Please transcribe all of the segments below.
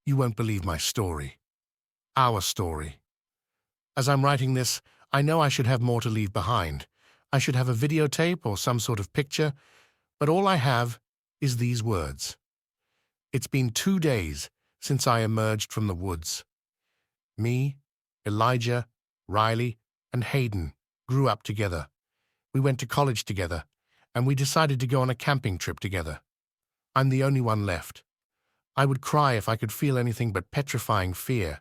You won't believe my story. Our story. As I'm writing this, I know I should have more to leave behind. I should have a videotape or some sort of picture, but all I have is these words. It's been 2 days since I emerged from the woods. Me, Elijah, Riley, and Hayden grew up together. We went to college together, and we decided to go on a camping trip together. I'm the only one left. I would cry if I could feel anything but petrifying fear.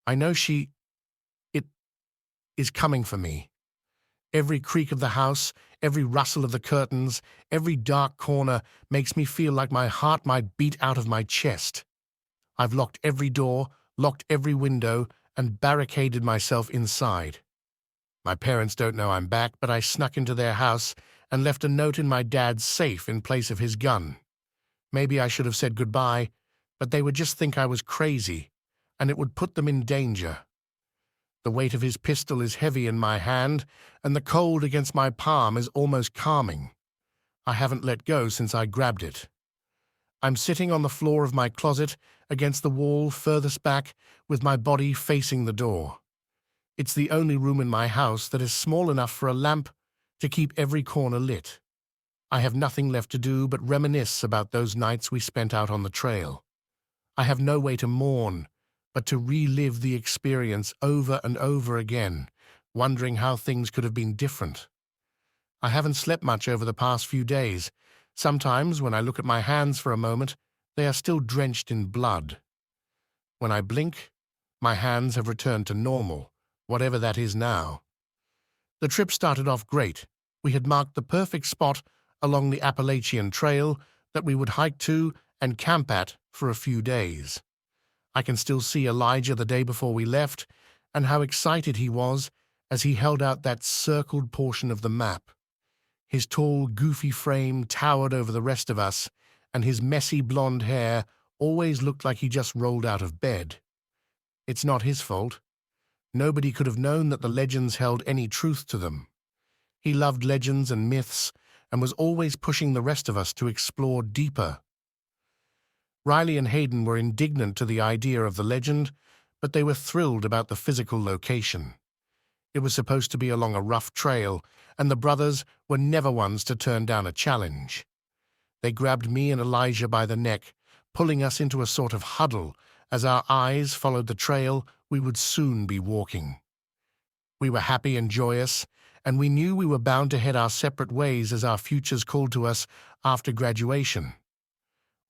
I know it is coming for me. Every creak of the house, every rustle of the curtains, every dark corner makes me feel like my heart might beat out of my chest. I've locked every door, locked every window, and barricaded myself inside. My parents don't know I'm back, but I snuck into their house and left a note in my dad's safe in place of his gun. Maybe I should have said goodbye, but they would just think I was crazy, and it would put them in danger. The weight of his pistol is heavy in my hand, and the cold against my palm is almost calming. I haven't let go since I grabbed it. I'm sitting on the floor of my closet, against the wall furthest back, with my body facing the door. It's the only room in my house that is small enough for a lamp to keep every corner lit. I have nothing left to do but reminisce about those nights we spent out on the trail. I have no way to mourn, but to relive the experience over and over again, wondering how things could have been different. I haven't slept much over the past few days. Sometimes, when I look at my hands for a moment, they are still drenched in blood. When I blink, my hands have returned to normal, whatever that is now. The trip started off great. We had marked the perfect spot along the Appalachian Trail that we would hike to and camp at for a few days. I can still see Elijah the day before we left, and how excited he was as he held out that circled portion of the map. His tall, goofy frame towered over the rest of us, and his messy blonde hair always looked like he just rolled out of bed. It's not his fault. Nobody could have known that the legends held any truth to them. He loved legends and myths, and was always pushing the rest of us to explore deeper. Riley and Hayden were indignant to the idea of the legend, but they were thrilled about the physical location. It was supposed to be along a rough trail, and the brothers were never ones to turn down a challenge. They grabbed me and Elijah by the neck, pulling us into a sort of huddle as our eyes followed the trail we would soon be walking. We were happy and joyous, and we knew we were bound to head our separate ways as our futures called to us after graduation.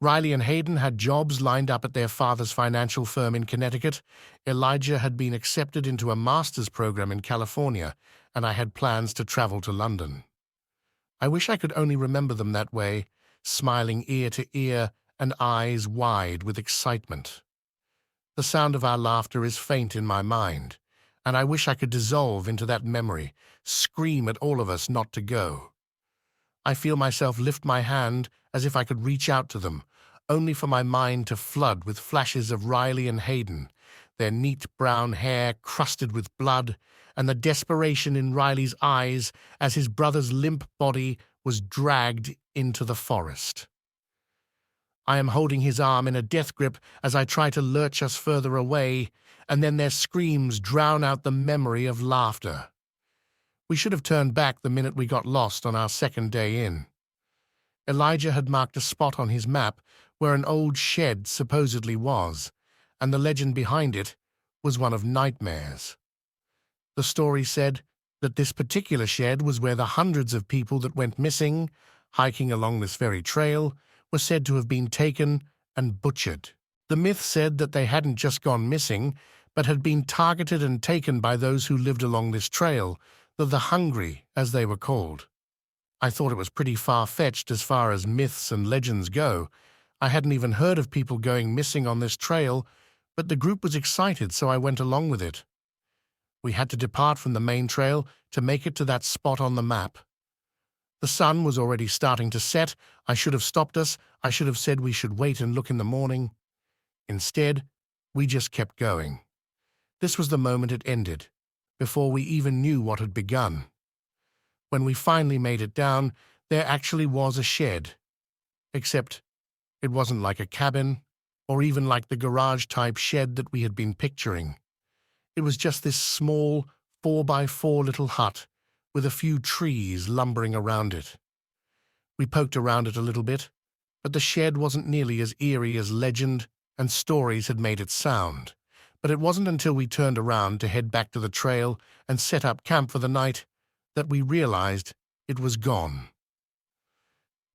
Riley and Hayden had jobs lined up at their father's financial firm in Connecticut. Elijah had been accepted into a master's program in California, and I had plans to travel to London. I wish I could only remember them that way, smiling ear to ear and eyes wide with excitement. The sound of our laughter is faint in my mind, and I wish I could dissolve into that memory, scream at all of us not to go. I feel myself lift my hand as if I could reach out to them, only for my mind to flood with flashes of Riley and Hayden, their neat brown hair crusted with blood, and the desperation in Riley's eyes as his brother's limp body was dragged into the forest. I am holding his arm in a death grip as I try to lurch us further away, and then their screams drown out the memory of laughter. We should have turned back the minute we got lost on our second day in. Elijah had marked a spot on his map where an old shed supposedly was, and the legend behind it was one of nightmares. The story said that this particular shed was where the hundreds of people that went missing, hiking along this very trail, were said to have been taken and butchered. The myth said that they hadn't just gone missing, but had been targeted and taken by those who lived along this trail, the hungry, as they were called. I thought it was pretty far-fetched as far as myths and legends go. I hadn't even heard of people going missing on this trail, but the group was excited, so I went along with it. We had to depart from the main trail to make it to that spot on the map. The sun was already starting to set. I should have stopped us. I should have said we should wait and look in the morning. Instead, we just kept going. This was the moment it ended, before we even knew what had begun. When we finally made it down, there actually was a shed. Except it wasn't like a cabin or even like the garage-type shed that we had been picturing. It was just this small 4x4 little hut with a few trees lumbering around it. We poked around it a little bit, but the shed wasn't nearly as eerie as legend and stories had made it sound. But it wasn't until we turned around to head back to the trail and set up camp for the night that we realized it was gone.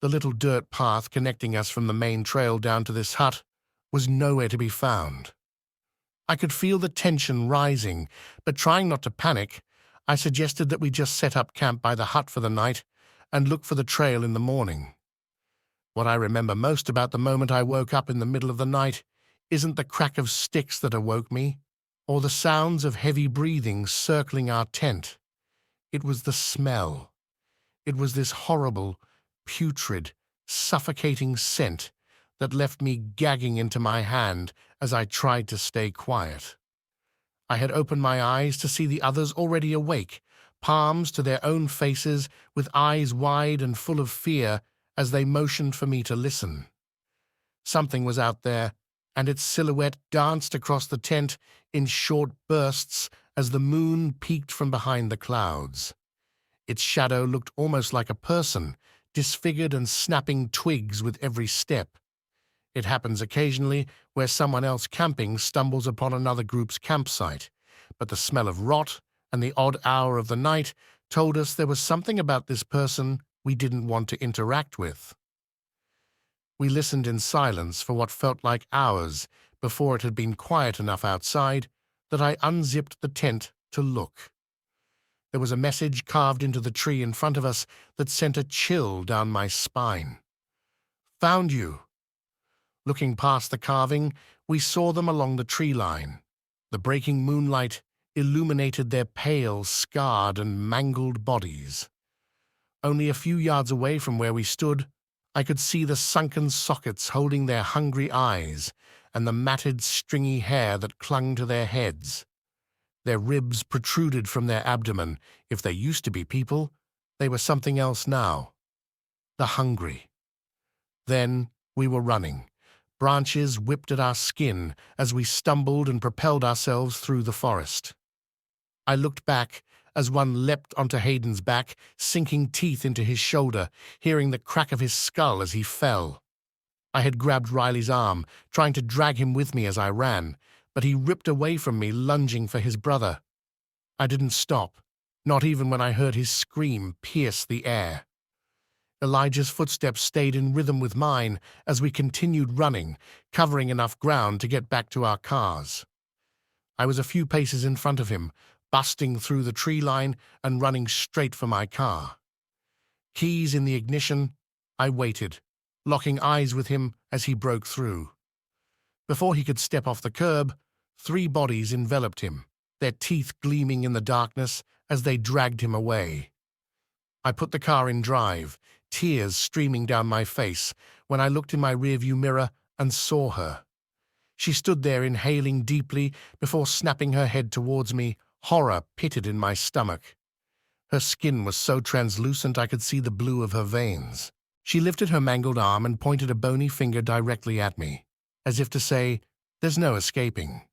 The little dirt path connecting us from the main trail down to this hut was nowhere to be found. I could feel the tension rising, but trying not to panic, I suggested that we just set up camp by the hut for the night and look for the trail in the morning. What I remember most about the moment I woke up in the middle of the night isn't the crack of sticks that awoke me, or the sounds of heavy breathing circling our tent. It was the smell. It was this horrible, putrid, suffocating scent that left me gagging into my hand as I tried to stay quiet. I had opened my eyes to see the others already awake, palms to their own faces, with eyes wide and full of fear as they motioned for me to listen. Something was out there, and its silhouette danced across the tent in short bursts as the moon peeked from behind the clouds. Its shadow looked almost like a person, disfigured and snapping twigs with every step. It happens occasionally where someone else camping stumbles upon another group's campsite, but the smell of rot and the odd hour of the night told us there was something about this person we didn't want to interact with. We listened in silence for what felt like hours before it had been quiet enough outside that I unzipped the tent to look. There was a message carved into the tree in front of us that sent a chill down my spine. "Found you." Looking past the carving, we saw them along the tree line. The breaking moonlight illuminated their pale, scarred, and mangled bodies. Only a few yards away from where we stood, I could see the sunken sockets holding their hungry eyes and the matted, stringy hair that clung to their heads. Their ribs protruded from their abdomen. If they used to be people, they were something else now. The hungry. Then we were running. Branches whipped at our skin as we stumbled and propelled ourselves through the forest. I looked back as one leapt onto Hayden's back, sinking teeth into his shoulder, hearing the crack of his skull as he fell. I had grabbed Riley's arm, trying to drag him with me as I ran, but he ripped away from me, lunging for his brother. I didn't stop, not even when I heard his scream pierce the air. Elijah's footsteps stayed in rhythm with mine as we continued running, covering enough ground to get back to our cars. I was a few paces in front of him, busting through the tree line and running straight for my car. Keys in the ignition, I waited, locking eyes with him as he broke through. Before he could step off the curb, 3 bodies enveloped him, their teeth gleaming in the darkness as they dragged him away. I put the car in drive, tears streaming down my face, when I looked in my rearview mirror and saw her. She stood there inhaling deeply before snapping her head towards me, horror pitted in my stomach. Her skin was so translucent I could see the blue of her veins. She lifted her mangled arm and pointed a bony finger directly at me, as if to say, "There's no escaping."